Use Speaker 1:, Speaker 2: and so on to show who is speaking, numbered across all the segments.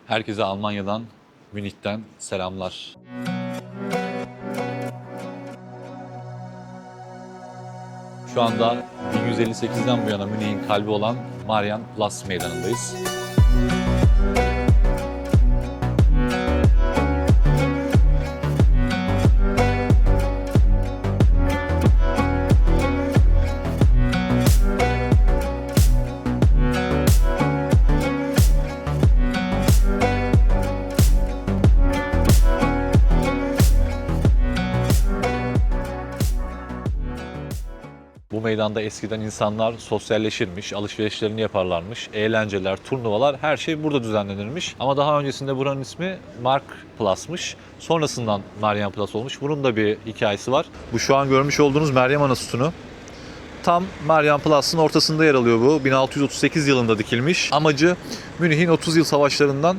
Speaker 1: Herkese Almanya'dan, Münih'ten selamlar. Şu anda 1158'den bu yana Münih'in kalbi olan Marienplatz meydanındayız. Bu meydanda eskiden insanlar sosyalleşirmiş, alışverişlerini yaparlarmış, eğlenceler, turnuvalar her şey burada düzenlenirmiş. Ama daha öncesinde buranın ismi Marktplatz'mış. Sonrasından Marienplatz olmuş. Bunun da bir hikayesi var. Bu şu an görmüş olduğunuz Meryem Ana sütunu. Tam Marienplatz'ın ortasında yer alıyor bu. 1638 yılında dikilmiş. Amacı Münih'in 30 yıl savaşlarından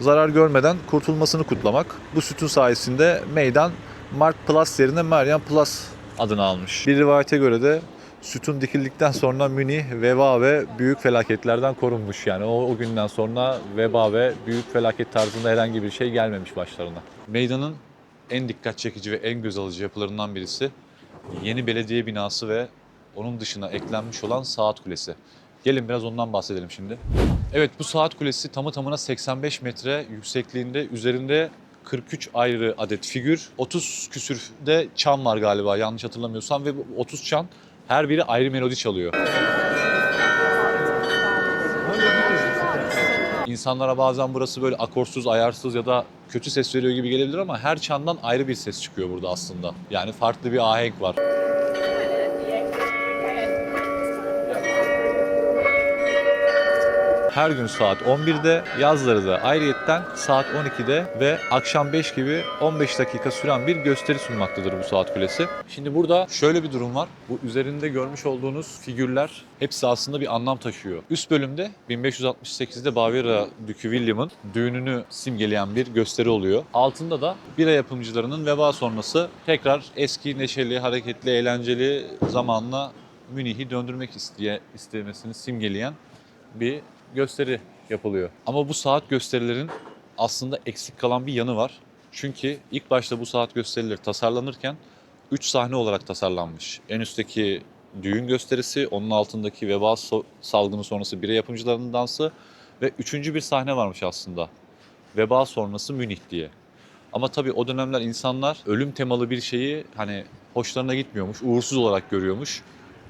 Speaker 1: zarar görmeden kurtulmasını kutlamak. Bu sütun sayesinde meydan Marktplatz yerine Marienplatz adını almış. Bir rivayete göre de sütun dikildikten sonra Münih veba ve büyük felaketlerden korunmuş. Yani o günden sonra veba ve büyük felaket tarzında herhangi bir şey gelmemiş başlarına. Meydanın en dikkat çekici ve en göz alıcı yapılarından birisi yeni belediye binası ve onun dışına eklenmiş olan saat kulesi. Gelin biraz ondan bahsedelim şimdi. Evet, bu saat kulesi tamı tamına 85 metre yüksekliğinde, üzerinde 43 ayrı adet figür, 30 küsür de çan var galiba yanlış hatırlamıyorsam ve bu 30 çan her biri ayrı melodi çalıyor. İnsanlara bazen burası böyle akorsuz, ayarsız ya da kötü ses veriyor gibi gelebilir ama her çandan ayrı bir ses çıkıyor burada aslında. Yani farklı bir ahenk var. Her gün saat 11'de, yazları da ayrıyetten saat 12'de ve akşam 5 gibi 15 dakika süren bir gösteri sunmaktadır bu saat kulesi. Şimdi burada şöyle bir durum var. Bu üzerinde görmüş olduğunuz figürler hepsi aslında bir anlam taşıyor. Üst bölümde 1568'de Bavyera Dükü William'ın düğününü simgeleyen bir gösteri oluyor. Altında da bira yapımcılarının veba sonrası tekrar eski neşeli, hareketli, eğlenceli zamanla Münih'i döndürmek istemesini simgeleyen bir gösteri yapılıyor. Ama bu saat gösterilerin aslında eksik kalan bir yanı var. Çünkü ilk başta bu saat gösterileri tasarlanırken 3 sahne olarak tasarlanmış. En üstteki düğün gösterisi, onun altındaki veba salgını sonrası bira yapımcılarının dansı ve üçüncü bir sahne varmış aslında. Veba sonrası Münih diye. Ama tabii o dönemler insanlar ölüm temalı bir şeyi hani hoşlarına gitmiyormuş, uğursuz olarak görüyormuş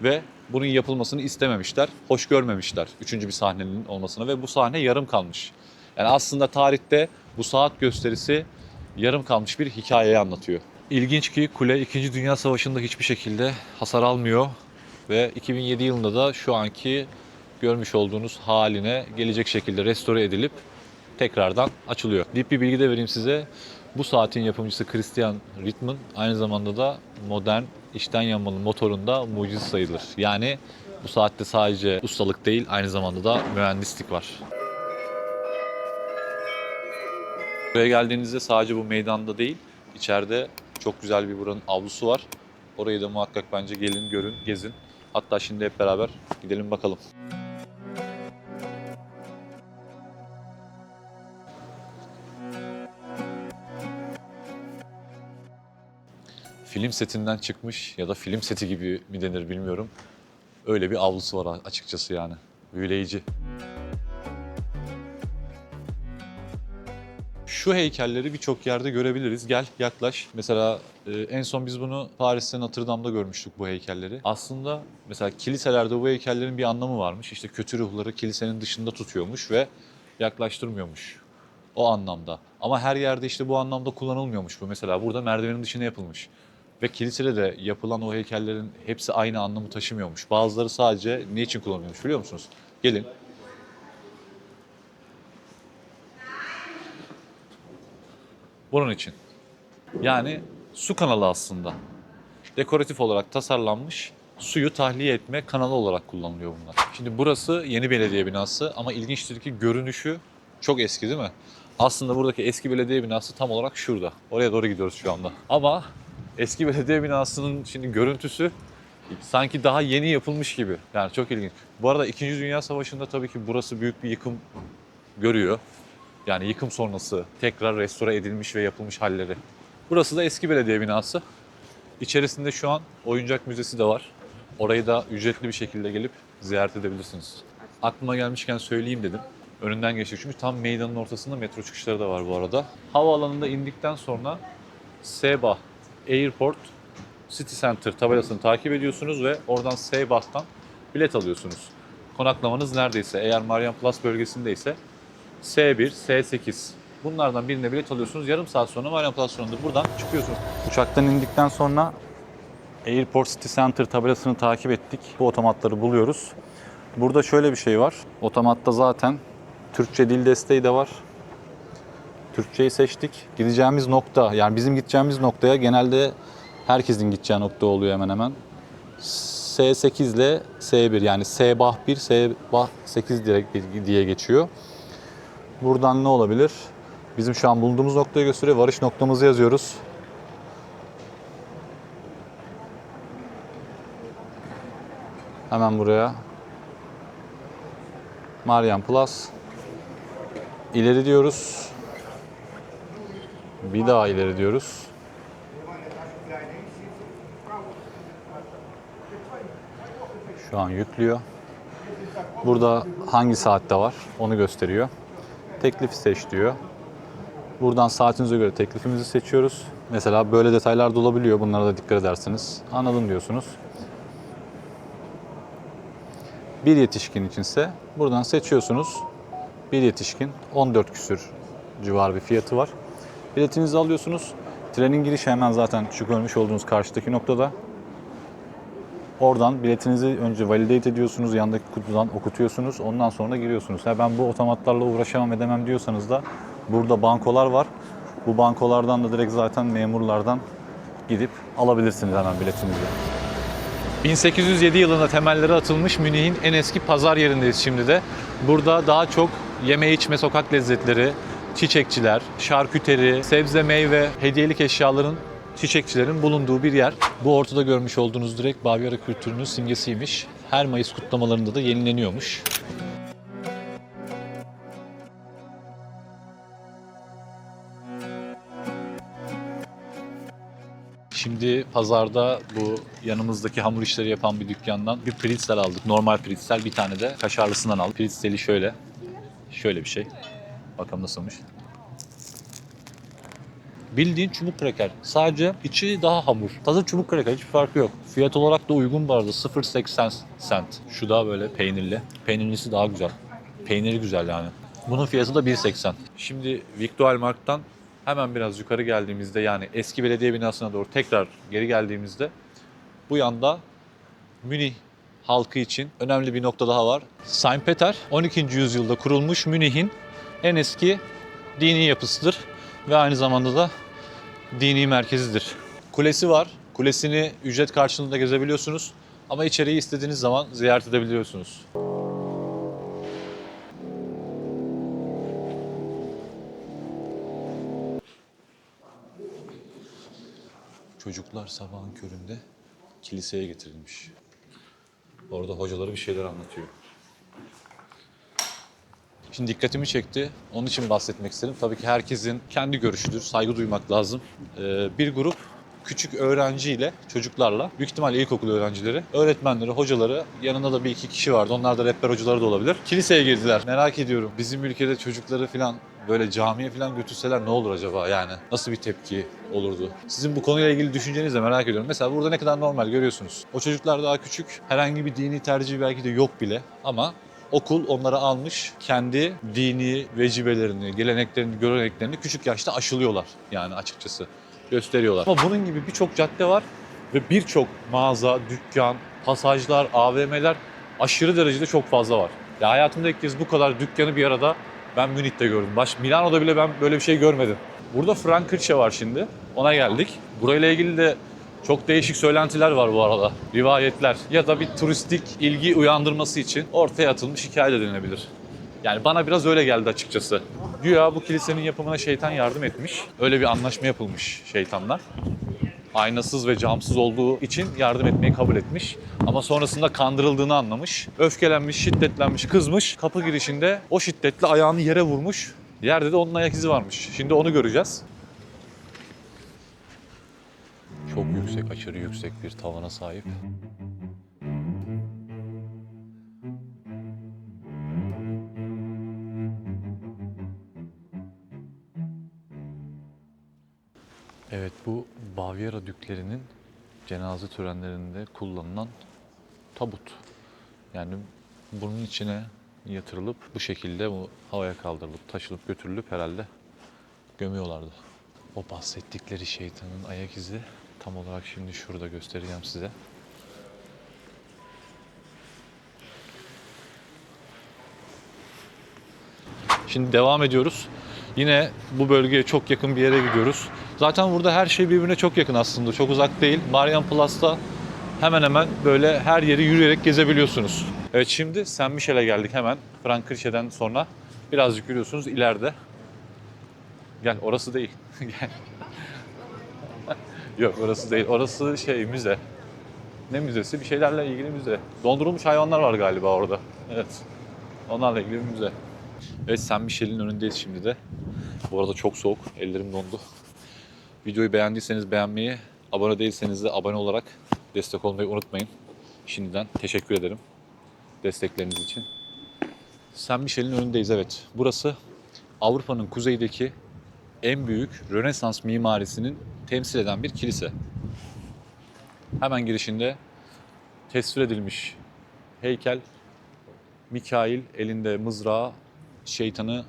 Speaker 1: ve bunun yapılmasını istememişler, hoş görmemişler üçüncü bir sahnenin olmasına ve bu sahne yarım kalmış. Yani aslında tarihte bu saat gösterisi yarım kalmış bir hikayeyi anlatıyor. İlginç ki kule 2. Dünya Savaşı'nda hiçbir şekilde hasar almıyor ve 2007 yılında da şu anki görmüş olduğunuz haline gelecek şekilde restore edilip tekrardan açılıyor. Dip bir bilgi de vereyim size. Bu saatin yapımcısı Christian Rittmann aynı zamanda da modern içten yanmalı motorunda mucize sayılır. Yani bu saatte sadece ustalık değil, aynı zamanda da mühendislik var. Buraya geldiğinizde sadece bu meydanda değil, içeride çok güzel bir buranın avlusu var. Orayı da muhakkak bence gelin, görün, gezin. Hatta şimdi hep beraber gidelim bakalım. Film setinden çıkmış ya da film seti gibi mi denir bilmiyorum. Öyle bir avlusu var açıkçası yani. Büyüleyici. Şu heykelleri birçok yerde görebiliriz. Gel yaklaş. Mesela en son biz bunu Paris'te Notre Dame'da görmüştük bu heykelleri. Aslında mesela kiliselerde bu heykellerin bir anlamı varmış. İşte kötü ruhları kilisenin dışında tutuyormuş ve yaklaştırmıyormuş. O anlamda. Ama her yerde işte bu anlamda kullanılmıyormuş bu. Mesela burada merdivenin dışına yapılmış. Ve kilisede de yapılan o heykellerin hepsi aynı anlamı taşımıyormuş. Bazıları sadece ne için kullanılıyormuş biliyor musunuz? Gelin. Bunun için. Yani su kanalı aslında. Dekoratif olarak tasarlanmış suyu tahliye etme kanalı olarak kullanılıyor bunlar. Şimdi burası yeni belediye binası ama ilginçtir ki görünüşü çok eski değil mi? Aslında buradaki eski belediye binası tam olarak şurada. Oraya doğru gidiyoruz şu anda. Ama eski belediye binasının şimdi görüntüsü sanki daha yeni yapılmış gibi. Yani çok ilginç. Bu arada 2. Dünya Savaşı'nda tabii ki burası büyük bir yıkım görüyor. Yani yıkım sonrası tekrar restore edilmiş ve yapılmış halleri. Burası da eski belediye binası. İçerisinde şu an oyuncak müzesi de var. Orayı da ücretli bir şekilde gelip ziyaret edebilirsiniz. Aklıma gelmişken söyleyeyim dedim. Önünden geçtik çünkü tam meydanın ortasında metro çıkışları da var bu arada. Havaalanında indikten sonra Sebah Airport City Center tabelasını takip ediyorsunuz ve oradan Sebah'tan bilet alıyorsunuz. Konaklamanız neredeyse, eğer Marian Plus bölgesindeyse S1, S8. Bunlardan birine bilet alıyorsunuz. Yarım saat sonra Marian Plus buradan çıkıyorsunuz. Uçaktan indikten sonra Airport City Center tabelasını takip ettik. Bu otomatları buluyoruz. Burada şöyle bir şey var. Otomatta zaten Türkçe dil desteği de var. Türkçeyi seçtik. Gideceğimiz nokta, yani bizim gideceğimiz noktaya genelde herkesin gideceği nokta oluyor hemen hemen. S8 ile S1, yani Sebah 1, Sebah 8 diye geçiyor. Buradan ne olabilir? Bizim şu an bulunduğumuz noktayı gösteriyor. Varış noktamızı yazıyoruz. Hemen buraya. Marian Plus. İleri diyoruz. Bir daha ileri diyoruz. Şu an yüklüyor. Burada hangi saatte var onu gösteriyor. Teklifi seç diyor. Buradan saatinize göre teklifimizi seçiyoruz. Mesela böyle detaylar da olabiliyor. Bunlara da dikkat edersiniz. Anladım diyorsunuz. Bir yetişkin içinse buradan seçiyorsunuz. Bir yetişkin 14 küsür civarı bir fiyatı var. Biletinizi alıyorsunuz. Trenin girişi hemen zaten şu görmüş olduğunuz karşıdaki noktada. Oradan biletinizi önce validate ediyorsunuz. Yandaki kutudan okutuyorsunuz. Ondan sonra giriyorsunuz. Ben bu otomatlarla uğraşamam edemem diyorsanız da burada bankolar var. Bu bankolardan da direkt zaten memurlardan gidip alabilirsiniz hemen biletinizi. 1807 yılında temelleri atılmış Münih'in en eski pazar yerindeyiz şimdi de. Burada daha çok yeme içme sokak lezzetleri, çiçekçiler, şarküteri, sebze meyve, hediyelik eşyaların, çiçekçilerin bulunduğu bir yer. Bu ortada görmüş olduğunuz direkt Bavyera kültürünün simgesiymiş. Her Mayıs kutlamalarında da yenileniyormuş. Şimdi pazarda bu yanımızdaki hamur işleri yapan bir dükkandan bir pretzel aldık. Normal pretzel, bir tane de kaşarlısından aldık. Pretzeli şöyle. Şöyle bir şey. Bakalım nasılmış. Bildiğin çubuk kraker. Sadece içi daha hamur. Tadı çubuk kraker, hiçbir farkı yok. Fiyat olarak da uygun bu arada. 0.80 cent. Şu da böyle peynirli. Peynirlisi daha güzel. Peyniri güzel yani. Bunun fiyatı da 1.80. Şimdi Viktualmarkt'tan hemen biraz yukarı geldiğimizde, yani eski belediye binasına doğru tekrar geri geldiğimizde bu yanda Münih halkı için önemli bir nokta daha var. Saint Peter 12. yüzyılda kurulmuş Münih'in en eski dini yapısıdır ve aynı zamanda da dini merkezidir. Kulesi var. Kulesini ücret karşılığında gezebiliyorsunuz ama içeriği istediğiniz zaman ziyaret edebiliyorsunuz. Çocuklar sabahın köründe kiliseye getirilmiş. Orada hocaları bir şeyler anlatıyor. Şimdi dikkatimi çekti. Onun için bahsetmek istedim. Tabii ki herkesin kendi görüşüdür. Saygı duymak lazım. Bir grup küçük öğrenciyle, çocuklarla, büyük ihtimalle ilkokul öğrencileri, öğretmenleri, hocaları, yanında da bir iki kişi vardı. Onlar da rehber hocaları da olabilir. Kiliseye girdiler. Merak ediyorum. Bizim ülkede çocukları falan böyle camiye falan götürseler ne olur acaba yani? Nasıl bir tepki olurdu? Sizin bu konuyla ilgili düşüncenizi de merak ediyorum. Mesela burada ne kadar normal görüyorsunuz. O çocuklar daha küçük. Herhangi bir dini tercih belki de yok bile. Ama okul onları almış, kendi dini vecibelerini, geleneklerini, göreneklerini küçük yaşta aşılıyorlar yani açıkçası. Gösteriyorlar. Ama bunun gibi birçok cadde var ve birçok mağaza, dükkan, pasajlar, AVM'ler aşırı derecede çok fazla var. Ya hayatımda ilk kez bu kadar dükkanı bir arada ben Münih'te gördüm. Milano'da bile ben böyle bir şey görmedim. Burada Frankfurt'ça var şimdi. Ona geldik. Burayla ilgili de çok değişik söylentiler var bu arada. Rivayetler ya da bir turistik ilgi uyandırması için ortaya atılmış hikaye de denilebilir. Yani bana biraz öyle geldi açıkçası. Güya bu kilisenin yapımına şeytan yardım etmiş. Öyle bir anlaşma yapılmış şeytanlar. Aynasız ve camsız olduğu için yardım etmeyi kabul etmiş. Ama sonrasında kandırıldığını anlamış. Öfkelenmiş, şiddetlenmiş, kızmış. Kapı girişinde o şiddetle ayağını yere vurmuş Yerde de onun ayak izi varmış. Şimdi onu göreceğiz. Çok yüksek, aşırı yüksek bir tavana sahip. Evet, bu Bavyera düklerinin cenaze törenlerinde kullanılan tabut. Yani bunun içine yatırılıp bu şekilde bu havaya kaldırılıp taşınıp götürülüp herhalde gömüyorlardı. O bahsettikleri şeytanın ayak izi tam olarak şimdi şurada göstereceğim size. Şimdi devam ediyoruz. Yine bu bölgeye çok yakın bir yere gidiyoruz. Zaten burada her şey birbirine çok yakın aslında. Çok uzak değil. Marienplas'ta hemen hemen böyle her yeri yürüyerek gezebiliyorsunuz. Evet, şimdi Saint Michel'e geldik hemen. Frankkirche'den sonra birazcık yürüyorsunuz ileride. Gel, orası değil. Gel. Yok, orası değil. Orası müze. Ne müzesi? Bir şeylerle ilgili müze. Dondurulmuş hayvanlar var galiba orada. Evet. Onlarla ilgili bir müze. Evet, Saint Michel'in önündeyiz şimdi de. Bu arada çok soğuk. Ellerim dondu. Videoyu beğendiyseniz beğenmeyi, abone değilseniz de abone olarak destek olmayı unutmayın. Şimdiden teşekkür ederim destekleriniz için. Saint Michel'in önündeyiz, evet. Burası Avrupa'nın kuzeydeki en büyük Rönesans mimarisinin temsil eden bir kilise. Hemen girişinde tesvir edilmiş heykel, Mikail elinde mızrağı şeytanı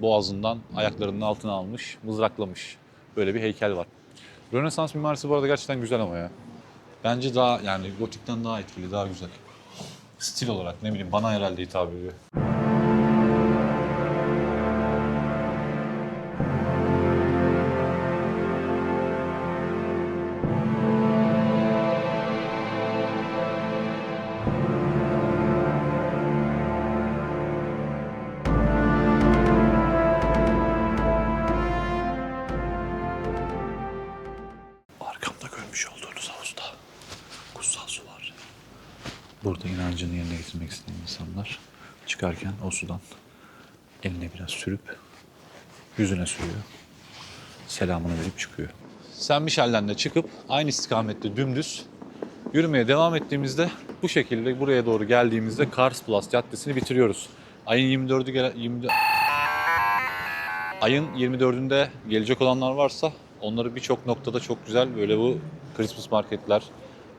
Speaker 1: boğazından, ayaklarının altına almış, mızraklamış. Böyle bir heykel var. Rönesans mimarisi bu arada gerçekten güzel ama ya. Bence daha, yani gotikten daha etkili, daha güzel. Stil olarak ne bileyim, bana herhalde hitap ediyor. Arkamda görmüş olduğunuz havuzda kutsal su var. Burada inancını yerine getirmek isteyen insanlar çıkarken o sudan eline biraz sürüp yüzüne sürüyor. Selamını verip çıkıyor. Saint Michel'den de çıkıp aynı istikamette dümdüz yürümeye devam ettiğimizde bu şekilde buraya doğru geldiğimizde Karsplatz Caddesi'ni bitiriyoruz. Ayın 24'ünde gelecek olanlar varsa onları birçok noktada çok güzel böyle bu Christmas marketler,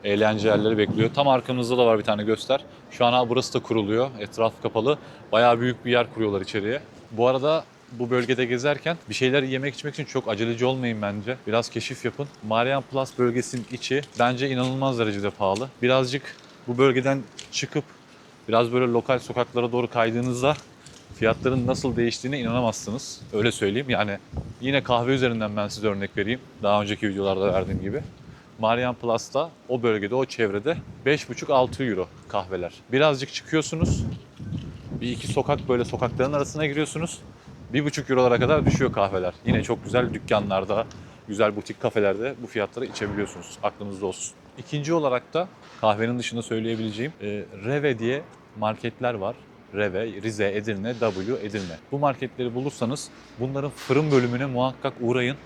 Speaker 1: eğlence yerleri bekliyor. Tam arkamızda da var bir tane göster. Şu an burası da kuruluyor. Etraf kapalı. Bayağı büyük bir yer kuruyorlar içeriye. Bu arada bu bölgede gezerken bir şeyler yemek içmek için çok aceleci olmayın bence. Biraz keşif yapın. Marienplatz bölgesinin içi bence inanılmaz derecede pahalı. Birazcık bu bölgeden çıkıp biraz böyle lokal sokaklara doğru kaydığınızda fiyatların nasıl değiştiğine inanamazsınız. Öyle söyleyeyim. Yani yine kahve üzerinden ben size örnek vereyim. Daha önceki videolarda verdiğim gibi. Marienplatz'ta o bölgede, o çevrede 5,5-6 euro kahveler. Birazcık çıkıyorsunuz. Bir iki sokak böyle sokakların arasına giriyorsunuz. 1,5 eurolara kadar düşüyor kahveler. Yine çok güzel dükkanlarda, güzel butik kafelerde bu fiyatları içebiliyorsunuz. Aklınızda olsun. İkinci olarak da kahvenin dışında söyleyebileceğim Reve diye marketler var. Reve, Rize, Edirne, W, Edirne. Bu marketleri bulursanız bunların fırın bölümüne muhakkak uğrayın.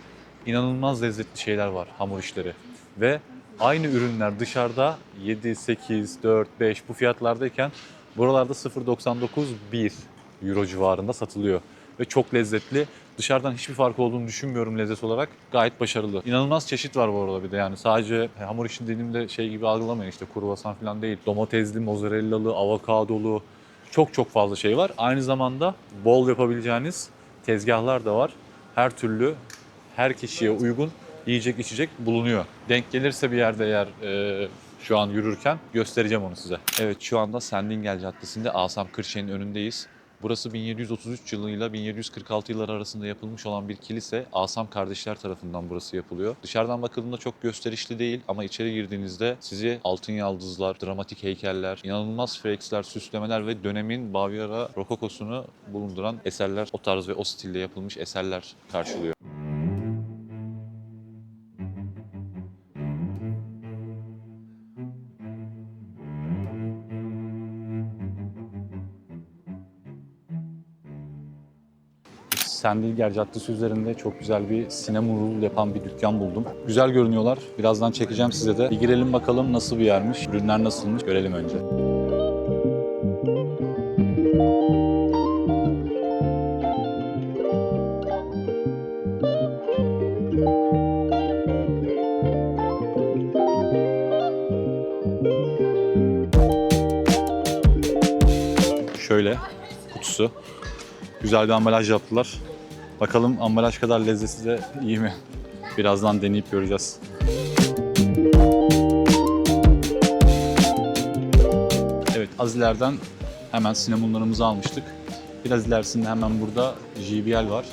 Speaker 1: İnanılmaz lezzetli şeyler var, hamur işleri. Ve aynı ürünler dışarıda 7, 8, 4, 5 bu fiyatlardayken buralarda 0,99, 1 euro civarında satılıyor. Ve çok lezzetli. Dışarıdan hiçbir fark olduğunu düşünmüyorum lezzet olarak. Gayet başarılı. İnanılmaz çeşit var bu arada bir de yani. Sadece hamur işi dediğimde şey gibi algılamayın, işte kruvasan falan değil. Domatesli, mozzarellalı, avokadolu, çok çok fazla şey var. Aynı zamanda bol yapabileceğiniz tezgahlar da var. Her türlü, her kişiye uygun yiyecek içecek bulunuyor. Denk gelirse bir yerde eğer şu an yürürken göstereceğim onu size. Evet, şu anda Sendingel Caddesi'nde Asam Kırşehir'in önündeyiz. Burası 1733 yılıyla 1746 yılları arasında yapılmış olan bir kilise. Asam kardeşler tarafından burası yapılıyor. Dışarıdan bakıldığında çok gösterişli değil ama içeri girdiğinizde sizi altın yaldızlar, dramatik heykeller, inanılmaz freskler, süslemeler ve dönemin Bavyera rokokosunu bulunduran eserler, o tarz ve o stilde yapılmış eserler karşılıyor. Sendilger Caddesi üzerinde çok güzel bir cinnamon roll yapan bir dükkan buldum. Güzel görünüyorlar. Birazdan çekeceğim size de. Bir girelim bakalım nasıl bir yermiş, ürünler nasılmış görelim önce. Şöyle kutusu. Güzel bir ambalaj yaptılar. Bakalım ambalaj kadar lezzetli de iyi mi? Birazdan deneyip göreceğiz. Evet, az ileriden hemen sinnemonlarımızı almıştık. Biraz ilerisinde hemen burada JBL var.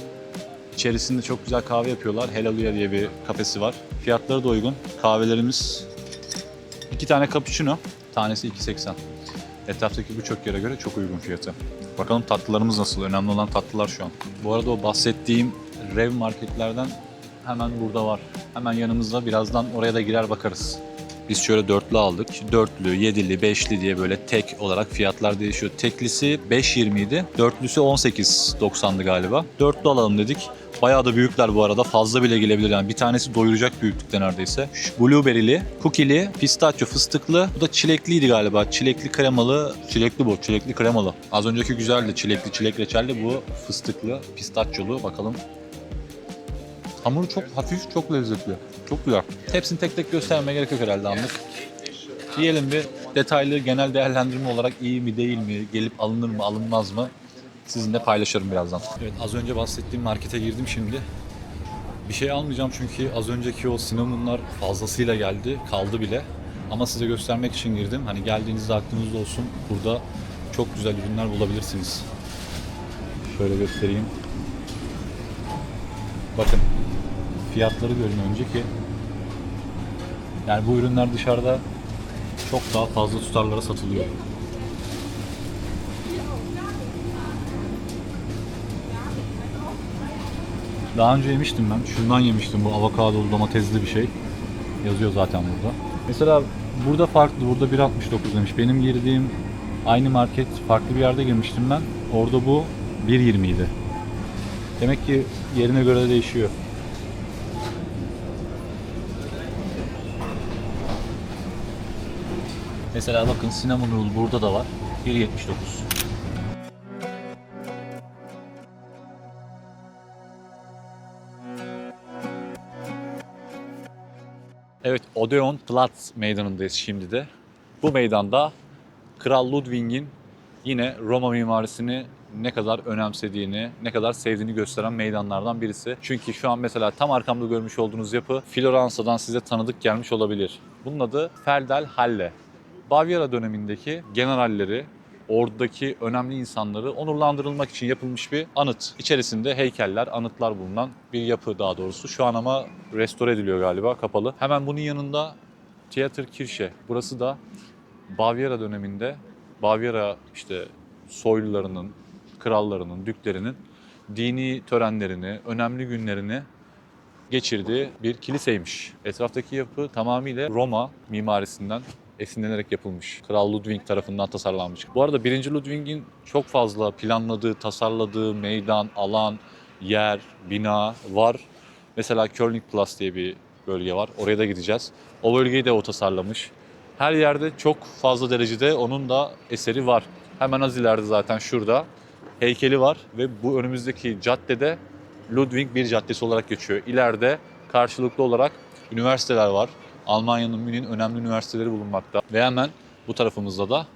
Speaker 1: İçerisinde çok güzel kahve yapıyorlar. Helaluya diye bir kafesi var. Fiyatları da uygun. Kahvelerimiz 2 tane cappuccino. Tanesi 2.80. Etraftaki birçok yere göre çok uygun fiyatı. Bakalım tatlılarımız nasıl? Önemli olan tatlılar şu an. Bu arada o bahsettiğim Rev marketlerden hemen burada var. Hemen yanımızda, birazdan oraya da girer bakarız. Biz şöyle dörtlü aldık. Dörtlü, yedili, beşli diye böyle tek olarak fiyatlar değişiyor. Teklisi 5.20 idi. Dörtlüsü 18.90'dı galiba. Dörtlü alalım dedik. Bayağı da büyükler bu arada. Fazla bile gelebilir yani. Bir tanesi doyuracak büyüklükte neredeyse. Blueberry'li, cookie'li, pistachio fıstıklı. Bu da çilekliydi galiba. Çilekli kremalı. Çilekli bu. Çilekli kremalı. Az önceki güzeldi. Çilekli, çilek reçelli. Bu fıstıklı, pistachiolu. Bakalım. Hamuru çok hafif, çok lezzetli. Çok güzel. Hepsini tek tek göstermeye gerek yok herhalde anlık. Diyelim bir detaylı genel değerlendirme olarak iyi mi değil mi, gelip alınır mı alınmaz mı sizinle paylaşırım birazdan. Evet, az önce bahsettiğim markete girdim şimdi. Bir şey almayacağım çünkü az önceki o cinnamonlar fazlasıyla geldi, kaldı bile. Ama size göstermek için girdim. Hani geldiğinizde aklınızda olsun, burada çok güzel ürünler bulabilirsiniz. Şöyle göstereyim. Bakın. Fiyatları görün önce ki yani bu ürünler dışarıda çok daha fazla tutarlara satılıyor. Daha önce yemiştim ben. Şundan yemiştim, bu avokadolu domatesli bir şey. Yazıyor zaten burada. Mesela burada farklı, burada 1.69 demiş. Benim girdiğim aynı market farklı bir yerde girmiştim ben. Orada bu 1.20 idi. Demek ki yerine göre de değişiyor. Mesela bakın cinnamon roll burada da var. 1.79. Evet, Odeonplatz meydanındayız şimdi de. Bu meydanda Kral Ludwig'in yine Roma mimarisini ne kadar önemsediğini, ne kadar sevdiğini gösteren meydanlardan birisi. Çünkü şu an mesela tam arkamda görmüş olduğunuz yapı Floransa'dan size tanıdık gelmiş olabilir. Bunun adı Feldherhalle. Bavyera dönemindeki generalleri, ordudaki önemli insanları onurlandırılmak için yapılmış bir anıt. İçerisinde heykeller, anıtlar bulunan bir yapı daha doğrusu. Şu an ama restore ediliyor galiba, kapalı. Hemen bunun yanında Theaterkirche. Burası da Bavyera döneminde Bavyera işte soylularının, krallarının, düklerinin dini törenlerini, önemli günlerini geçirdiği bir kiliseymiş. Etraftaki yapı tamamıyla Roma mimarisinden esinlenerek yapılmış. Kral Ludwig tarafından tasarlanmış. Bu arada 1. Ludwig'in çok fazla planladığı, tasarladığı meydan, alan, yer, bina var. Mesela Königplatz diye bir bölge var. Oraya da gideceğiz. O bölgeyi de o tasarlamış. Her yerde çok fazla derecede onun da eseri var. Hemen az ileride zaten şurada heykeli var ve bu önümüzdeki caddede Ludwig bir caddesi olarak geçiyor. İleride karşılıklı olarak üniversiteler var. Almanya'nın Münih'in önemli üniversiteleri bulunmakta. Ve hemen bu tarafımızda da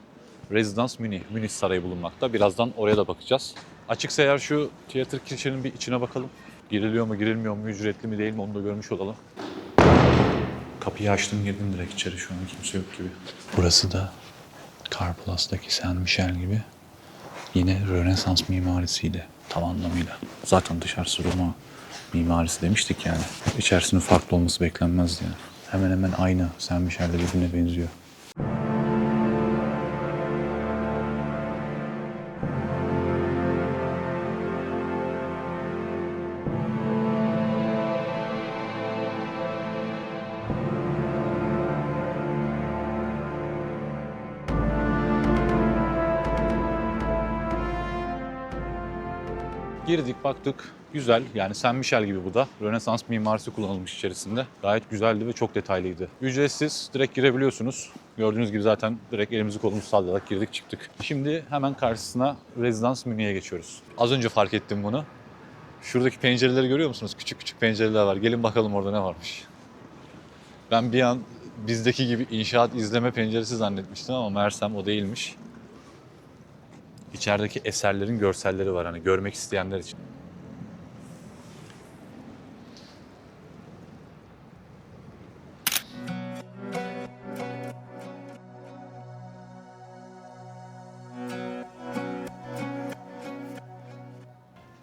Speaker 1: Residence Münih, Münih Sarayı bulunmakta. Birazdan oraya da bakacağız. Açıksa eğer şu Theaterkirche'nin bir içine bakalım. Giriliyor mu, girilmiyor mu, ücretli mi değil mi onu da görmüş olalım. Kapıyı açtım, girdim direkt içeri, şu an kimse yok gibi. Burası da Karplas'taki Saint Michel gibi yine Rönesans mimarisiyle tam anlamıyla. Zaten dışarısı Roma mimarisi demiştik yani. İçerisinin farklı olması beklenmezdi yani. Hemen hemen aynı Saint Michel'de birbirine benziyor. Girdik baktık. Güzel. Yani Saint Michel gibi bu da. Rönesans mimarisi kullanılmış içerisinde. Gayet güzeldi ve çok detaylıydı. Ücretsiz. Direkt girebiliyorsunuz. Gördüğünüz gibi zaten direkt elimizi kolumuzu sallayarak girdik çıktık. Şimdi hemen karşısına Residence Münih'e geçiyoruz. Az önce fark ettim bunu. Şuradaki pencereleri görüyor musunuz? Küçük küçük pencereler var. Gelin bakalım orada ne varmış. Ben bir an bizdeki gibi inşaat izleme penceresi zannetmiştim ama meğersem o değilmiş. İçerideki eserlerin görselleri var hani görmek isteyenler için.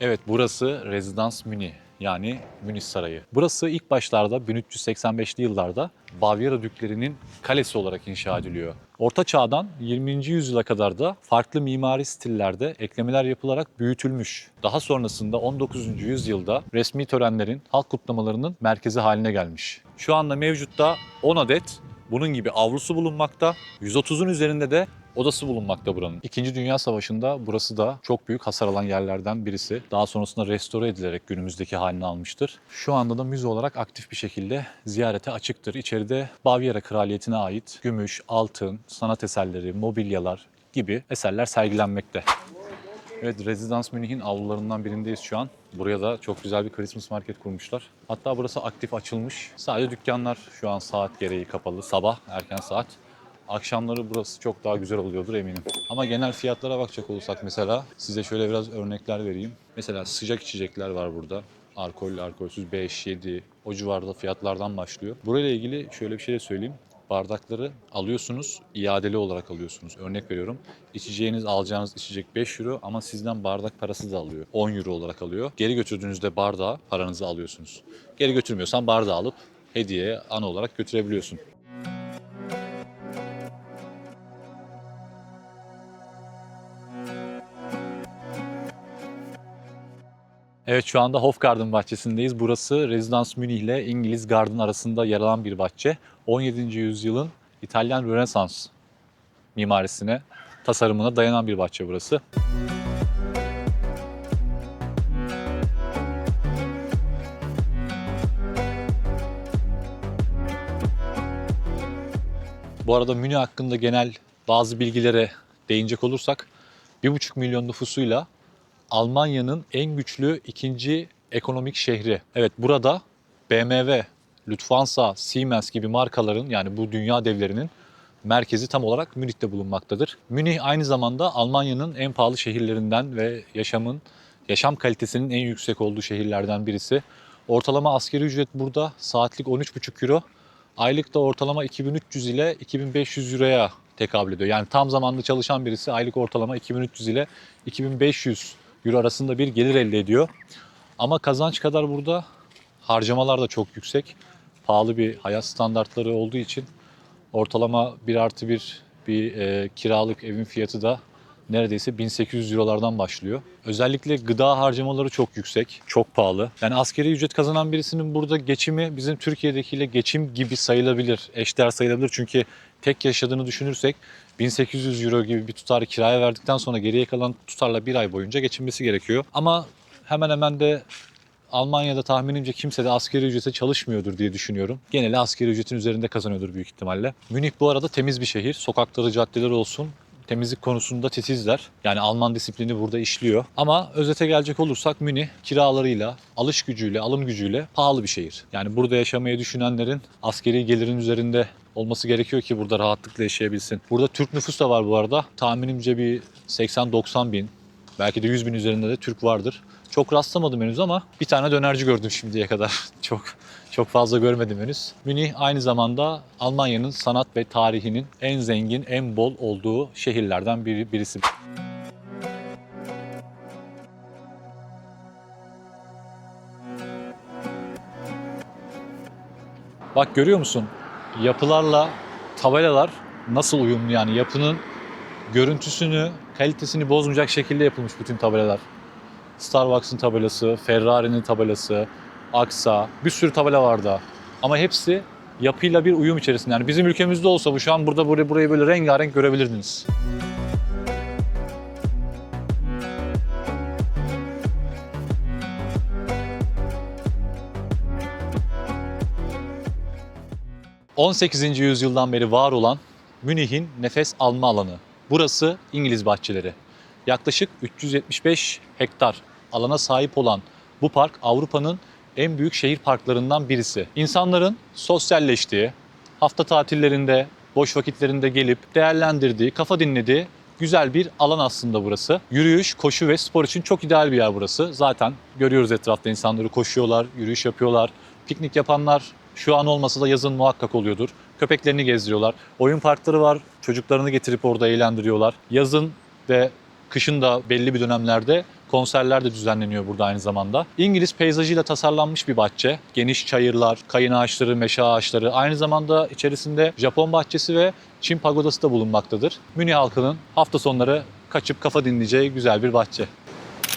Speaker 1: Evet, burası Residence Münih, yani Münih Sarayı. Burası ilk başlarda 1385'li yıllarda Bavyera Düklerinin kalesi olarak inşa ediliyor. Orta Çağ'dan 20. yüzyıla kadar da farklı mimari stillerde eklemeler yapılarak büyütülmüş. Daha sonrasında 19. yüzyılda resmi törenlerin, halk kutlamalarının merkezi haline gelmiş. Şu anda mevcutta 10 adet bunun gibi avlusu bulunmakta. 130'un üzerinde de odası bulunmakta buranın. İkinci Dünya Savaşı'nda burası da çok büyük hasar alan yerlerden birisi. Daha sonrasında restore edilerek günümüzdeki halini almıştır. Şu anda da müze olarak aktif bir şekilde ziyarete açıktır. İçeride Bavyera Kraliyeti'ne ait gümüş, altın, sanat eserleri, mobilyalar gibi eserler sergilenmekte. Evet, Residence Münih'in avlularından birindeyiz şu an. Buraya da çok güzel bir Christmas market kurmuşlar. Hatta burası aktif açılmış. Sadece dükkanlar şu an saat gereği kapalı. Sabah erken saat. Akşamları burası çok daha güzel oluyordur eminim. Ama genel fiyatlara bakacak olursak mesela size şöyle biraz örnekler vereyim. Mesela sıcak içecekler var burada. Alkollü, alkolsüz 5, 7 o civarda fiyatlardan başlıyor. Burayla ilgili şöyle bir şey de söyleyeyim. Bardakları alıyorsunuz, iadeli olarak alıyorsunuz. Örnek veriyorum, içeceğiniz, alacağınız içecek 5 euro ama sizden bardak parası da alıyor. 10 euro olarak alıyor. Geri götürdüğünüzde bardağı, paranızı alıyorsunuz. Geri götürmüyorsan bardağı alıp hediyeye, ana olarak götürebiliyorsun. Evet, şu anda Hofgarten bahçesindeyiz. Burası Residence Münih ile İngiliz Garden arasında yer alan bir bahçe. 17. yüzyılın İtalyan Rönesans mimarisine, tasarımına dayanan bir bahçe burası. Bu arada Münih hakkında genel bazı bilgilere değinecek olursak 1,5 milyon nüfusuyla Almanya'nın en güçlü ikinci ekonomik şehri. Evet, burada BMW, Lufthansa, Siemens gibi markaların, yani bu dünya devlerinin merkezi tam olarak Münih'te bulunmaktadır. Münih aynı zamanda Almanya'nın en pahalı şehirlerinden ve yaşam kalitesinin en yüksek olduğu şehirlerden birisi. Ortalama asgari ücret burada saatlik 13,5 euro. Aylık da ortalama 2300 ile 2500 euroya tekabül ediyor. Yani tam zamanlı çalışan birisi aylık ortalama 2300 ile 2500 euro arasında bir gelir elde ediyor. Ama kazanç kadar burada harcamalar da çok yüksek. Pahalı bir hayat standartları olduğu için ortalama 1+1 kiralık evin fiyatı da neredeyse 1800 eurolardan başlıyor. Özellikle gıda harcamaları çok yüksek, çok pahalı. Yani asgari ücret kazanan birisinin burada geçimi bizim Türkiye'dekiyle geçim gibi sayılabilir, eşdeğer sayılabilir. Çünkü tek yaşadığını düşünürsek 1800 euro gibi bir tutarı kiraya verdikten sonra geriye kalan tutarla bir ay boyunca geçinmesi gerekiyor. Ama hemen hemen de Almanya'da tahminimce kimse de asgari ücrete çalışmıyordur diye düşünüyorum. Geneli asgari ücretin üzerinde kazanıyordur büyük ihtimalle. Münih bu arada temiz bir şehir. Sokakları, caddeleri olsun, temizlik konusunda titizler. Yani Alman disiplini burada işliyor. Ama özete gelecek olursak Münih kiralarıyla, alış gücüyle, alım gücüyle pahalı bir şehir. Yani burada yaşamayı düşünenlerin asgari gelirin üzerinde olması gerekiyor ki burada rahatlıkla yaşayabilsin. Burada Türk nüfus da var bu arada. Tahminimce bir 80-90 bin, belki de 100 bin üzerinde de Türk vardır. Çok rastlamadım henüz ama bir tane dönerci gördüm şimdiye kadar. Çok fazla görmedim henüz. Münih aynı zamanda Almanya'nın sanat ve tarihinin en zengin, en bol olduğu şehirlerden birisi. Bak, görüyor musun? Yapılarla tabelalar nasıl uyumlu, yani yapının görüntüsünü, kalitesini bozmayacak şekilde yapılmış bütün tabelalar. Starbucks'ın tabelası, Ferrari'nin tabelası, Aksa, bir sürü tabela var da. Ama hepsi yapıyla bir uyum içerisinde. Yani bizim ülkemizde olsa bu şu an burada burayı böyle rengarenk görebilirdiniz. 18. yüzyıldan beri var olan Münih'in nefes alma alanı. Burası İngiliz bahçeleri. Yaklaşık 375 hektar alana sahip olan bu park Avrupa'nın en büyük şehir parklarından birisi. İnsanların sosyalleştiği, hafta tatillerinde, boş vakitlerinde gelip değerlendirdiği, kafa dinlediği güzel bir alan aslında burası. Yürüyüş, koşu ve spor için çok ideal bir yer burası. Zaten görüyoruz etrafta insanları koşuyorlar, yürüyüş yapıyorlar. Piknik yapanlar şu an olmasa da yazın muhakkak oluyordur. Köpeklerini gezdiriyorlar. Oyun parkları var. Çocuklarını getirip orada eğlendiriyorlar. Yazın ve kışın da belli bir dönemlerde konserler de düzenleniyor burada aynı zamanda. İngiliz peyzajıyla tasarlanmış bir bahçe. Geniş çayırlar, kayın ağaçları, meşe ağaçları. Aynı zamanda içerisinde Japon bahçesi ve Çin pagodası da bulunmaktadır. Münih halkının hafta sonları kaçıp kafa dinleyeceği güzel bir bahçe.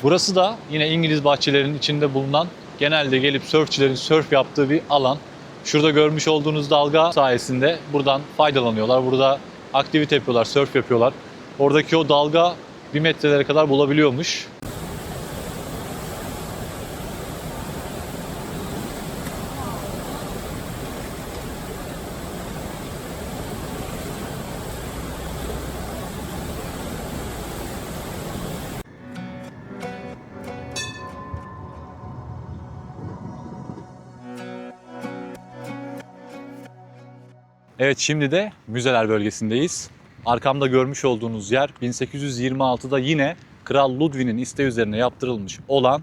Speaker 1: Burası da yine İngiliz bahçelerinin içinde bulunan, genelde gelip sörfçülerin sörf yaptığı bir alan. Şurada görmüş olduğunuz dalga sayesinde buradan faydalanıyorlar. Burada aktivite yapıyorlar, sörf yapıyorlar. Oradaki o dalga 1 metrelere kadar bulabiliyormuş. Evet, şimdi de müzeler bölgesindeyiz. Arkamda görmüş olduğunuz yer 1826'da yine Kral Ludwig'in isteği üzerine yaptırılmış olan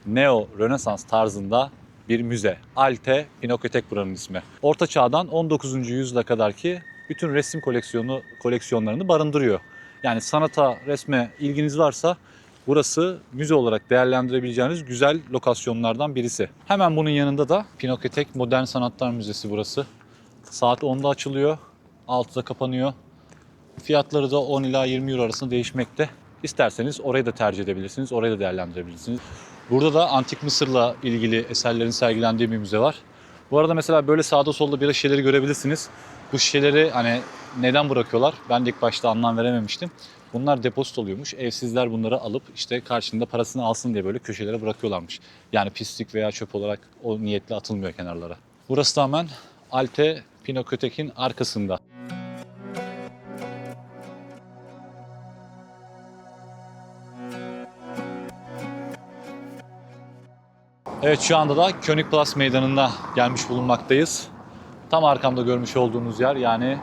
Speaker 1: Neo-Rönesans tarzında bir müze. Alte Pinakotek buranın ismi. Orta Çağ'dan 19. yüzyıla kadarki bütün resim koleksiyonlarını barındırıyor. Yani sanata, resme ilginiz varsa burası müze olarak değerlendirebileceğiniz güzel lokasyonlardan birisi. Hemen bunun yanında da Pinakotek Modern Sanatlar Müzesi burası. Saat 10'da açılıyor, 6'da kapanıyor. Fiyatları da 10 ila 20 euro arasında değişmekte. İsterseniz orayı da tercih edebilirsiniz, orayı da değerlendirebilirsiniz. Burada da Antik Mısır'la ilgili eserlerin sergilendiği bir müze var. Bu arada mesela böyle sağda solda bir şişeleri görebilirsiniz. Bu şişeleri hani neden bırakıyorlar? Ben de ilk başta anlam verememiştim. Bunlar depozit oluyormuş. Evsizler bunları alıp işte karşılığında parasını alsın diye böyle köşelere bırakıyorlarmış. Yani pislik veya çöp olarak o niyetle atılmıyor kenarlara. Burası tamamen Alte Pinakotek'in arkasında. Evet, şu anda da Königplatz Meydanı'na gelmiş bulunmaktayız. Tam arkamda görmüş olduğunuz yer, yani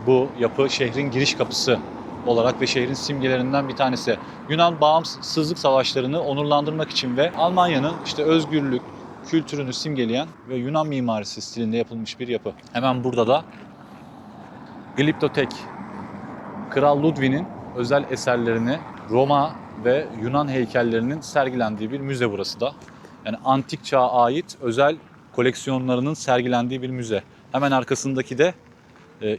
Speaker 1: bu yapı şehrin giriş kapısı olarak ve şehrin simgelerinden bir tanesi. Yunan bağımsızlık savaşlarını onurlandırmak için ve Almanya'nın işte özgürlük kültürünü simgeleyen ve Yunan mimarisi stilinde yapılmış bir yapı. Hemen burada da Glyptotek, Kral Ludwig'in özel eserlerini, Roma ve Yunan heykellerinin sergilendiği bir müze burası da. Yani antik çağa ait özel koleksiyonlarının sergilendiği bir müze. Hemen arkasındaki de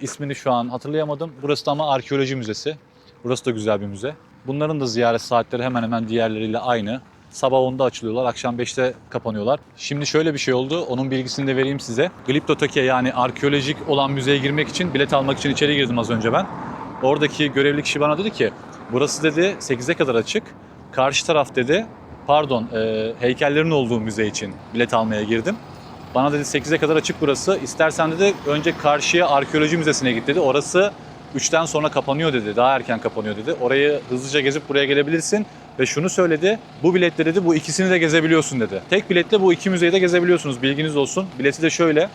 Speaker 1: ismini şu an hatırlayamadım. Burası da ama arkeoloji müzesi. Burası da güzel bir müze. Bunların da ziyaret saatleri hemen hemen diğerleriyle aynı. Sabah 10'da açılıyorlar, akşam 5'te kapanıyorlar. Şimdi şöyle bir şey oldu, onun bilgisini de vereyim size. Glyptotek'e, yani arkeolojik olan müzeye girmek için, bilet almak için içeri girdim az önce ben. Oradaki görevli kişi bana dedi ki, burası dedi 8'e kadar açık. Karşı taraf dedi, heykellerin olduğu müze için bilet almaya girdim. Bana dedi 8'e kadar açık burası. İstersen dedi önce karşıya arkeoloji müzesine git dedi. Orası 3'ten sonra kapanıyor dedi. Daha erken kapanıyor dedi. Orayı hızlıca gezip buraya gelebilirsin. Ve şunu söyledi. Bu biletle dedi bu ikisini de gezebiliyorsun dedi. Tek biletle bu iki müzeyi de gezebiliyorsunuz. Bilginiz olsun. Bileti de şöyle.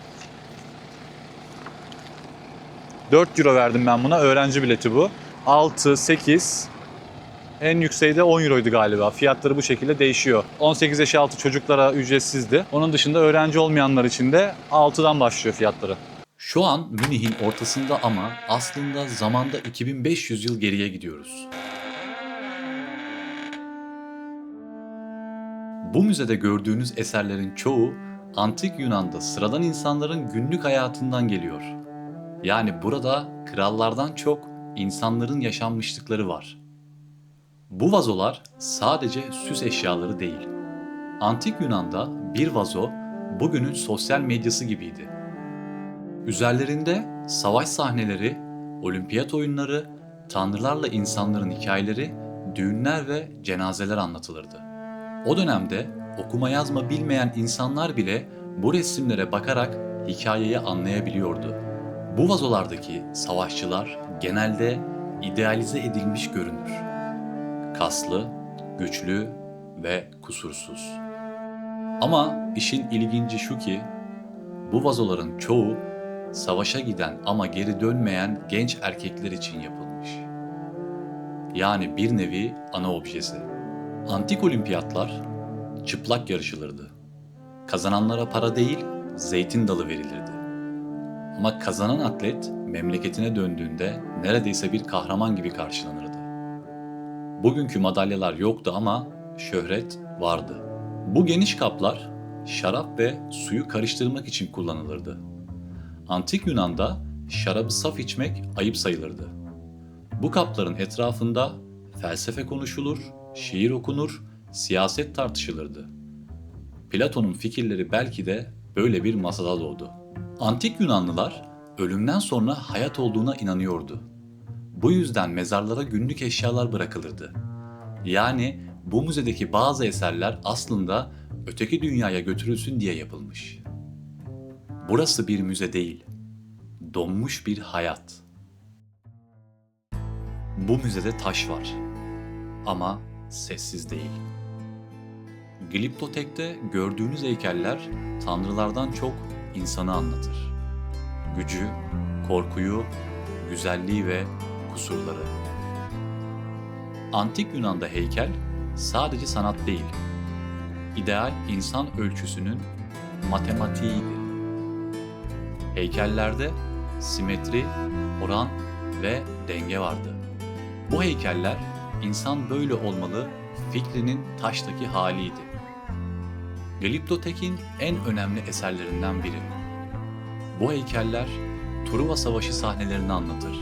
Speaker 1: 4 euro verdim ben buna. Öğrenci bileti bu. 6, 8, en yükseği de 10 euroydu galiba. Fiyatları bu şekilde değişiyor. 18 yaş altı çocuklara ücretsizdi. Onun dışında öğrenci olmayanlar için de 6'dan başlıyor fiyatları.
Speaker 2: Şu an Münih'in ortasında ama aslında zamanda 2500 yıl geriye gidiyoruz. Bu müzede gördüğünüz eserlerin çoğu antik Yunan'da sıradan insanların günlük hayatından geliyor. Yani burada krallardan çok insanların yaşanmışlıkları var. Bu vazolar sadece süs eşyaları değil. Antik Yunan'da bir vazo bugünün sosyal medyası gibiydi. Üzerlerinde savaş sahneleri, olimpiyat oyunları, tanrılarla insanların hikayeleri, düğünler ve cenazeler anlatılırdı. O dönemde okuma yazma bilmeyen insanlar bile bu resimlere bakarak hikayeyi anlayabiliyordu. Bu vazolardaki savaşçılar genelde idealize edilmiş görünür. Kaslı, güçlü ve kusursuz. Ama işin ilginci şu ki, bu vazoların çoğu savaşa giden ama geri dönmeyen genç erkekler için yapılmış. Yani bir nevi ana objesi. Antik olimpiyatlar çıplak yarışılırdı. Kazananlara para değil, zeytin dalı verilirdi. Ama kazanan atlet memleketine döndüğünde neredeyse bir kahraman gibi karşılanırdı. Bugünkü madalyalar yoktu ama şöhret vardı. Bu geniş kaplar şarap ve suyu karıştırmak için kullanılırdı. Antik Yunan'da şarabı saf içmek ayıp sayılırdı. Bu kapların etrafında felsefe konuşulur, şiir okunur, siyaset tartışılırdı. Platon'un fikirleri belki de böyle bir masada doğdu. Antik Yunanlılar ölümden sonra hayat olduğuna inanıyordu. Bu yüzden mezarlara günlük eşyalar bırakılırdı. Yani bu müzedeki bazı eserler aslında öteki dünyaya götürülsün diye yapılmış. Burası bir müze değil, donmuş bir hayat. Bu müzede taş var ama sessiz değil. Gliptotek'te gördüğünüz heykeller tanrılardan çok insanı anlatır. Gücü, korkuyu, güzelliği ve kusurları. Antik Yunan'da heykel sadece sanat değil, ideal insan ölçüsünün matematiğiydi. Heykellerde simetri, oran ve denge vardı. Bu heykeller insan böyle olmalı fikrinin taştaki haliydi. Gliptotek'in en önemli eserlerinden biri. Bu heykeller Truva Savaşı sahnelerini anlatır.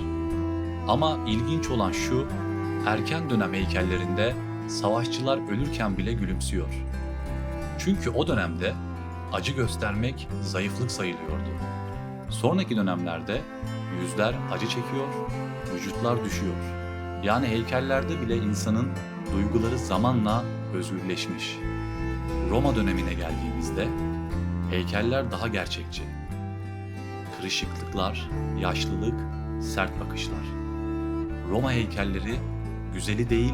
Speaker 2: Ama ilginç olan şu, erken dönem heykellerinde savaşçılar ölürken bile gülümsüyor. Çünkü o dönemde acı göstermek zayıflık sayılıyordu. Sonraki dönemlerde yüzler acı çekiyor, vücutlar düşüyor. Yani heykellerde bile insanın duyguları zamanla özgürleşmiş. Roma dönemine geldiğimizde heykeller daha gerçekçi. Kırışıklıklar, yaşlılık, sert bakışlar. Roma heykelleri güzeli değil,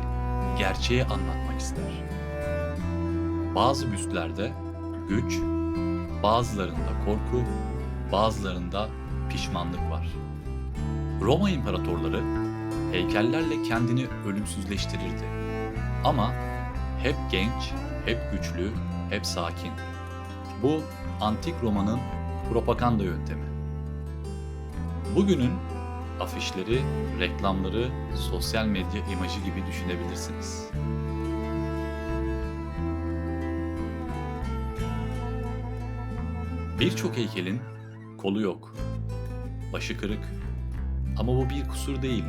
Speaker 2: gerçeği anlatmak ister. Bazı büstlerde güç, bazılarında korku, bazılarında pişmanlık var. Roma imparatorları heykellerle kendini ölümsüzleştirirdi. Ama hep genç, hep güçlü, hep sakin. Bu antik Roma'nın propaganda yöntemi. Bugünün afişleri, reklamları, sosyal medya imajı gibi düşünebilirsiniz. Birçok heykelin kolu yok, başı kırık. Ama bu bir kusur değil.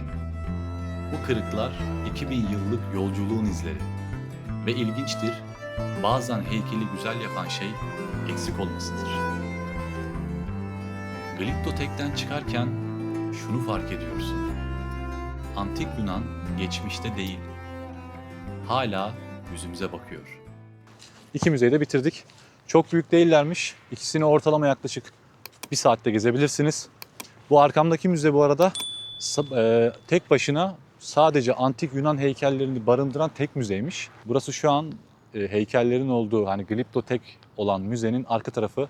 Speaker 2: Bu kırıklar 2000 yıllık yolculuğun izleri. Ve ilginçtir, bazen heykeli güzel yapan şey eksik olmasıdır. Gliptotek'ten çıkarken şunu fark ediyorsun. Antik Yunan geçmişte değil, hala yüzümüze bakıyor.
Speaker 1: İki müzeyi de bitirdik. Çok büyük değillermiş. İkisini ortalama yaklaşık 1 saatte gezebilirsiniz. Bu arkamdaki müze bu arada tek başına sadece antik Yunan heykellerini barındıran tek müzeymiş. Burası şu an heykellerin olduğu hani Gliptotek olan müzenin arka tarafı.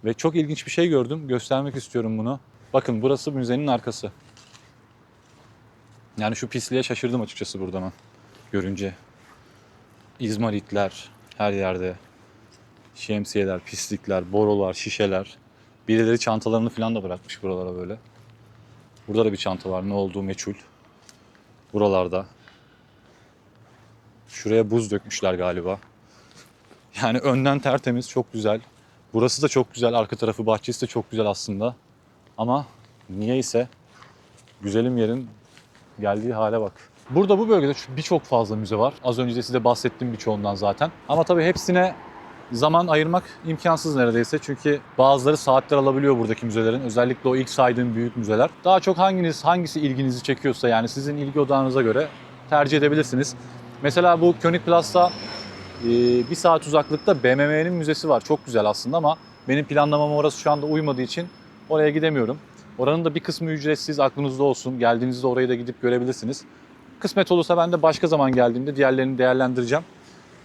Speaker 1: Ve çok ilginç bir şey gördüm. Göstermek istiyorum bunu. Bakın burası müzenin arkası. Yani şu pisliğe şaşırdım açıkçası burada ben görünce. İzmaritler her yerde. Şemsiyeler, pislikler, borular, şişeler. Birileri çantalarını falan da bırakmış buralara böyle. Burada da bir çanta var. Ne olduğu meçhul. Buralarda. Şuraya buz dökmüşler galiba. Yani önden tertemiz, çok güzel. Burası da çok güzel. Arka tarafı, bahçesi de çok güzel aslında. Ama niyeyse güzelim yerin geldiği hale bak. Burada bu bölgede birçok fazla müze var. Az önce de size bahsettiğim birçoğundan zaten. Ama tabii hepsine zaman ayırmak imkansız neredeyse. Çünkü bazıları saatler alabiliyor buradaki müzelerin. Özellikle o ilk saydığım büyük müzeler. Daha çok hangisi ilginizi çekiyorsa yani sizin ilgi odağınıza göre tercih edebilirsiniz. Mesela bu Königplatz'ta 1 saat uzaklıkta BMW'nin müzesi var. Çok güzel aslında ama benim planlamama orası şu anda uymadığı için oraya gidemiyorum. Oranın da bir kısmı ücretsiz, aklınızda olsun. Geldiğinizde orayı da gidip görebilirsiniz. Kısmet olursa ben de başka zaman geldiğimde diğerlerini değerlendireceğim.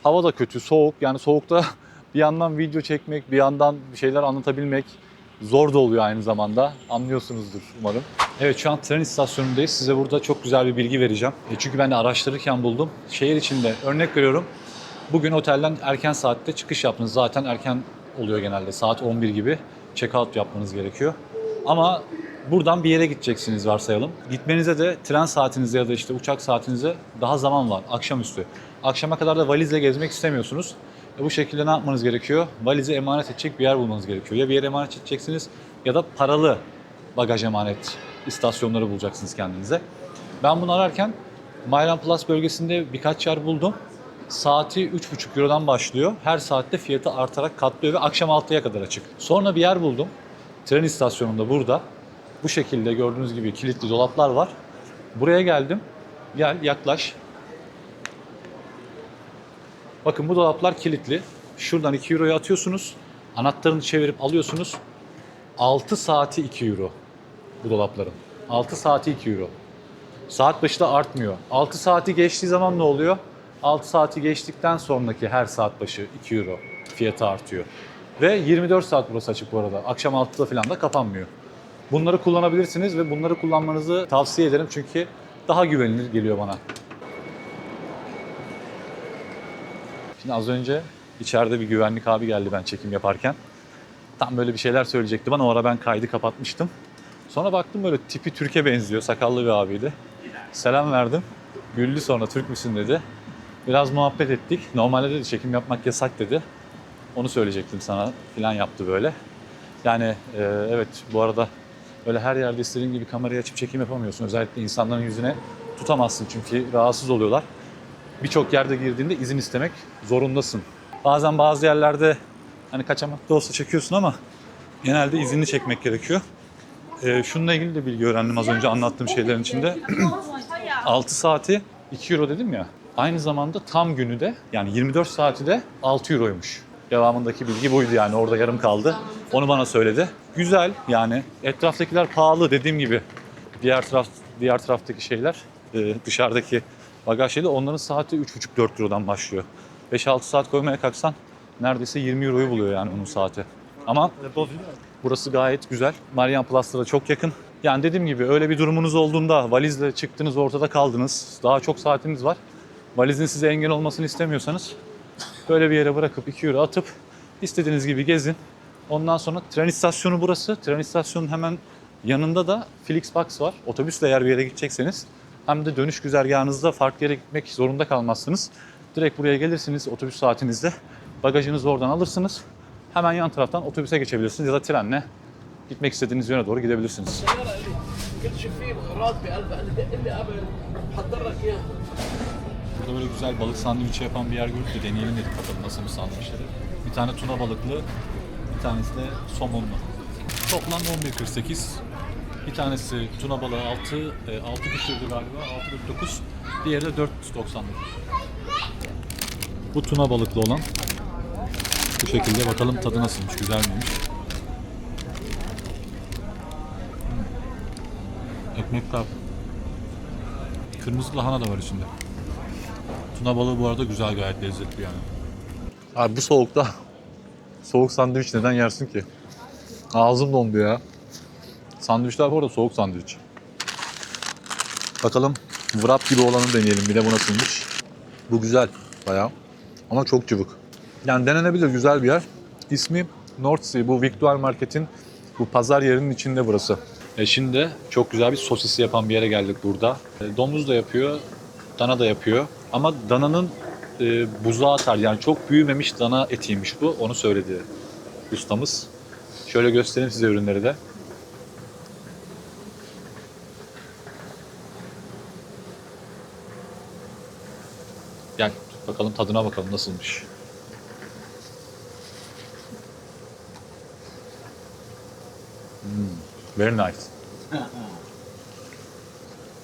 Speaker 1: Hava da kötü, soğuk. Yani soğukta bir yandan video çekmek, bir yandan bir şeyler anlatabilmek zor da oluyor aynı zamanda. Anlıyorsunuzdur umarım. Evet, şu an tren istasyonundayız. Size burada çok güzel bir bilgi vereceğim. Çünkü ben de araştırırken buldum. Şehir içinde örnek veriyorum. Bugün otelden erken saatte çıkış yaptınız. Zaten erken oluyor genelde. Saat 11 gibi check-out yapmanız gerekiyor. Ama buradan bir yere gideceksiniz varsayalım. Gitmenize de tren saatinize ya da işte uçak saatinize daha zaman var akşamüstü. Akşama kadar da valizle gezmek istemiyorsunuz. Bu şekilde ne yapmanız gerekiyor? Valizi emanet edecek bir yer bulmanız gerekiyor. Ya bir yere emanet edeceksiniz ya da paralı bagaj emanet istasyonları bulacaksınız kendinize. Ben bunu ararken Myran Plus bölgesinde birkaç yer buldum. Saati 3,5 Euro'dan başlıyor. Her saatte fiyatı artarak katlıyor ve akşam 6'ya kadar açık. Sonra bir yer buldum. Tren istasyonunda burada. Bu şekilde gördüğünüz gibi kilitli dolaplar var. Buraya geldim. Gel yaklaş. Bakın bu dolaplar kilitli. Şuradan 2 Euro'yu atıyorsunuz. Anahtarını çevirip alıyorsunuz. 6 saati 2 Euro bu dolapların. 6 saati 2 Euro. Saat başı da artmıyor. 6 saati geçtiği zaman ne oluyor? 6 saati geçtikten sonraki her saat başı 2 Euro fiyatı artıyor. Ve 24 saat burası açık bu arada. Akşam 6'da falan da kapanmıyor. Bunları kullanabilirsiniz ve bunları kullanmanızı tavsiye ederim çünkü daha güvenilir geliyor bana. Şimdi az önce içeride bir güvenlik abi geldi ben çekim yaparken. Tam böyle bir şeyler söyleyecekti bana. O ara ben kaydı kapatmıştım. Sonra baktım böyle tipi Türk'e benziyor. Sakallı bir abiydi. Selam verdim. Güldü sonra Türk müsün dedi. Biraz muhabbet ettik. Normalde dedi çekim yapmak yasak dedi. Onu söyleyecektim sana filan yaptı böyle. Yani evet bu arada öyle her yerde istediğin gibi kamerayı açıp çekim yapamıyorsun. Özellikle insanların yüzüne tutamazsın çünkü rahatsız oluyorlar. Birçok yerde girdiğinde izin istemek zorundasın. Bazen bazı yerlerde hani kaçamak da olsa çekiyorsun ama genelde izinli çekmek gerekiyor. Şununla ilgili de bilgi öğrendim az önce anlattığım şeylerin içinde. 6 saati 2 Euro dedim ya. Aynı zamanda tam günü de yani 24 saati de 6 Euro'ymuş. Devamındaki bilgi buydu yani orada yarım kaldı. Onu bana söyledi. Güzel yani etraftakiler pahalı dediğim gibi. Diğer taraftaki şeyler dışarıdaki bagaj şeyleri onların saati 3,5-4 Euro'dan başlıyor. 5-6 saat koymaya kalksan neredeyse 20 Euro'yu buluyor yani onun saati. Ama burası gayet güzel. Myran Plus'ta da çok yakın. Yani dediğim gibi öyle bir durumunuz olduğunda valizle çıktınız ortada kaldınız. Daha çok saatiniz var. Valizin size engel olmasını istemiyorsanız böyle bir yere bırakıp 2 euro atıp istediğiniz gibi gezin. Ondan sonra tren istasyonu burası. Tren istasyonunun hemen yanında da Flixbus var. Otobüsle eğer bir yere gidecekseniz hem de dönüş güzergahınızda farklı yere gitmek zorunda kalmazsınız. Direkt buraya gelirsiniz otobüs saatinizde. Bagajınızı oradan alırsınız. Hemen yan taraftan otobüse geçebilirsiniz ya da trenle gitmek istediğiniz yöne doğru gidebilirsiniz. Burada böyle güzel balık sandviçi yapan bir yer gördük de deneyelim dedik bakalım nasıl bir sandviçleri. Bir tane tuna balıklı, bir tanesi de somonlu. Toplam 11.48. Bir tanesi tuna balığı 6 küsürdü galiba, 6.49. Diğeri de 4.99. Bu tuna balıklı olan. Bu şekilde bakalım tadı nasılmış, güzel miymiş? Ekmekler. Kırmızı lahana da var içinde. Tuna balığı bu arada güzel, gayet lezzetli yani. Abi bu soğukta soğuk sandviç neden yersin ki? Ağzım dondu ya. Sandviçler bu arada soğuk sandviç. Bakalım wrap gibi olanı deneyelim bir de bu nasılmış. Bu güzel bayağı ama çok cıvık. Yani denenebilir, güzel bir yer. İsmi North Sea, bu Victual Market'in bu pazar yerinin içinde burası. Şimdi çok güzel bir sosisi yapan bir yere geldik burada. Domuz da yapıyor, dana da yapıyor. Ama dananın buzağı atar yani çok büyümemiş dana etiymiş bu. Onu söyledi ustamız. Şöyle göstereyim size ürünleri de. Gel bakalım tadına bakalım nasılmış. Very nice.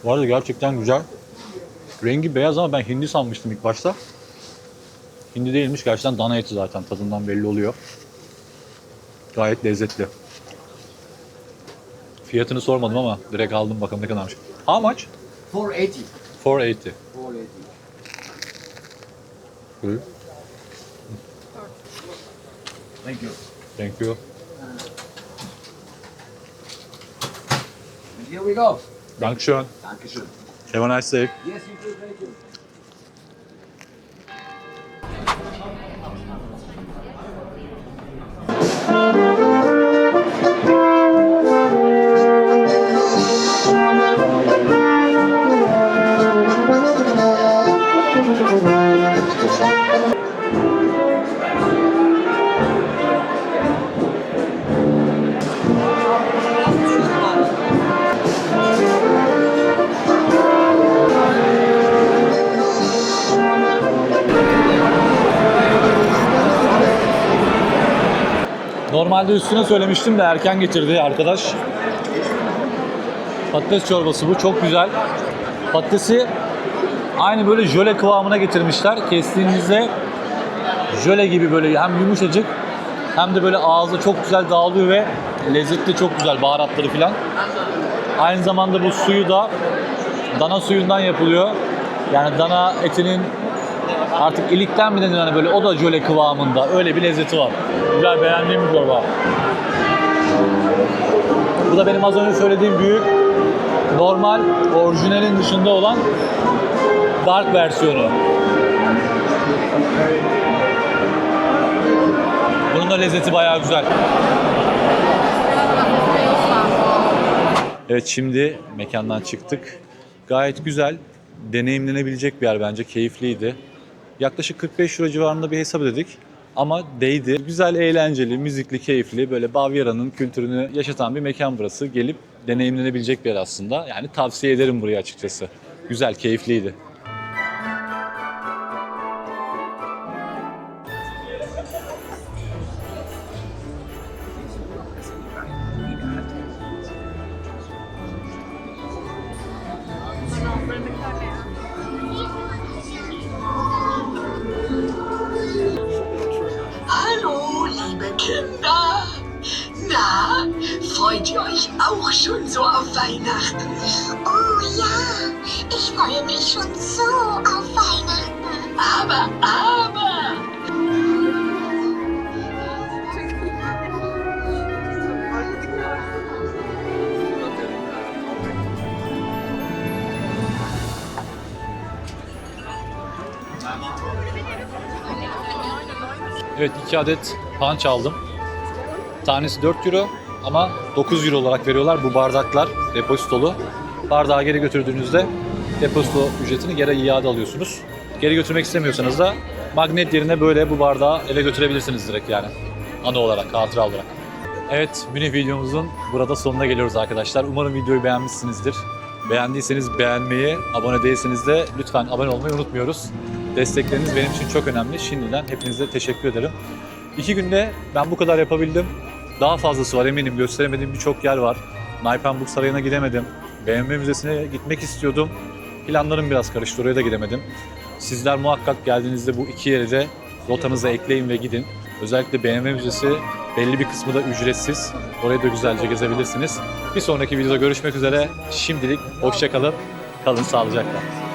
Speaker 1: Bu arada gerçekten güzel. Rengi beyaz ama ben hindi sanmıştım ilk başta. Hindi değilmiş, gerçekten dana eti zaten tadından belli oluyor. Gayet lezzetli. Fiyatını sormadım ama direkt aldım bakalım ne kadarmış. How much?
Speaker 3: 480.
Speaker 1: 480.
Speaker 3: 480.
Speaker 1: Good.
Speaker 3: Thank you.
Speaker 1: Thank you.
Speaker 3: And here we go.
Speaker 1: Dankeschön.
Speaker 3: Dankeschön.
Speaker 1: Have a nice day.
Speaker 3: Yes, you too. Thank you.
Speaker 1: Normalde üstüne söylemiştim de erken getirdi arkadaş. Patates çorbası bu. Çok güzel. Patatesi aynı böyle jöle kıvamına getirmişler. Kestiğinizde jöle gibi böyle hem yumuşacık hem de böyle ağızda çok güzel dağılıyor ve lezzeti de çok güzel. Baharatları falan. Aynı zamanda bu suyu da dana suyundan yapılıyor. Yani dana etinin artık ilikten mi denir hani böyle o da jöle kıvamında. Öyle bir lezzeti var. Güzel, beğendiğim bir çorba. Bu da benim az önce söylediğim büyük normal orijinalin dışında olan dark versiyonu. Bunun da lezzeti bayağı güzel. Evet, şimdi mekandan çıktık. Gayet güzel, deneyimlenebilecek bir yer bence. Keyifliydi. Yaklaşık 45 euro civarında bir hesap ödedik. Ama değdi. Güzel, eğlenceli, müzikli, keyifli, böyle Bavyera'nın kültürünü yaşatan bir mekan burası. Gelip deneyimlenebilecek bir yer aslında. Yani tavsiye ederim burayı açıkçası. Güzel, keyifliydi.
Speaker 4: Hallo, liebe Kinder. Na, freut ihr euch auch schon so auf Weihnachten?
Speaker 5: Oh ja, ich freue mich schon so auf Weihnachten.
Speaker 4: Aber.
Speaker 1: Evet, 2 adet punch aldım. Tanesi 4 euro ama 9 euro olarak veriyorlar bu bardaklar depozitolu. Bardağı geri götürdüğünüzde depozito ücretini geri iade alıyorsunuz. Geri götürmek istemiyorsanız da magnet yerine böyle bu bardağı eve götürebilirsiniz direkt yani. Anı olarak, hatıra olarak. Evet, Münih videomuzun burada sonuna geliyoruz arkadaşlar. Umarım videoyu beğenmişsinizdir. Beğendiyseniz beğenmeyi, abone değilseniz de lütfen abone olmayı unutmuyoruz. Destekleriniz benim için çok önemli. Şimdiden hepinize teşekkür ederim. 2 günde ben bu kadar yapabildim. Daha fazlası var eminim. Gösteremediğim birçok yer var. Nijpenburg Sarayı'na gidemedim. BMW Müzesi'ne gitmek istiyordum. Planlarım biraz karıştı. Oraya da gidemedim. Sizler muhakkak geldiğinizde bu 2 yeri de rotanıza ekleyin ve gidin. Özellikle BMW Müzesi belli bir kısmı da ücretsiz. Orayı da güzelce gezebilirsiniz. Bir sonraki videoda görüşmek üzere. Şimdilik hoşça kalın. Kalın sağlıcakla.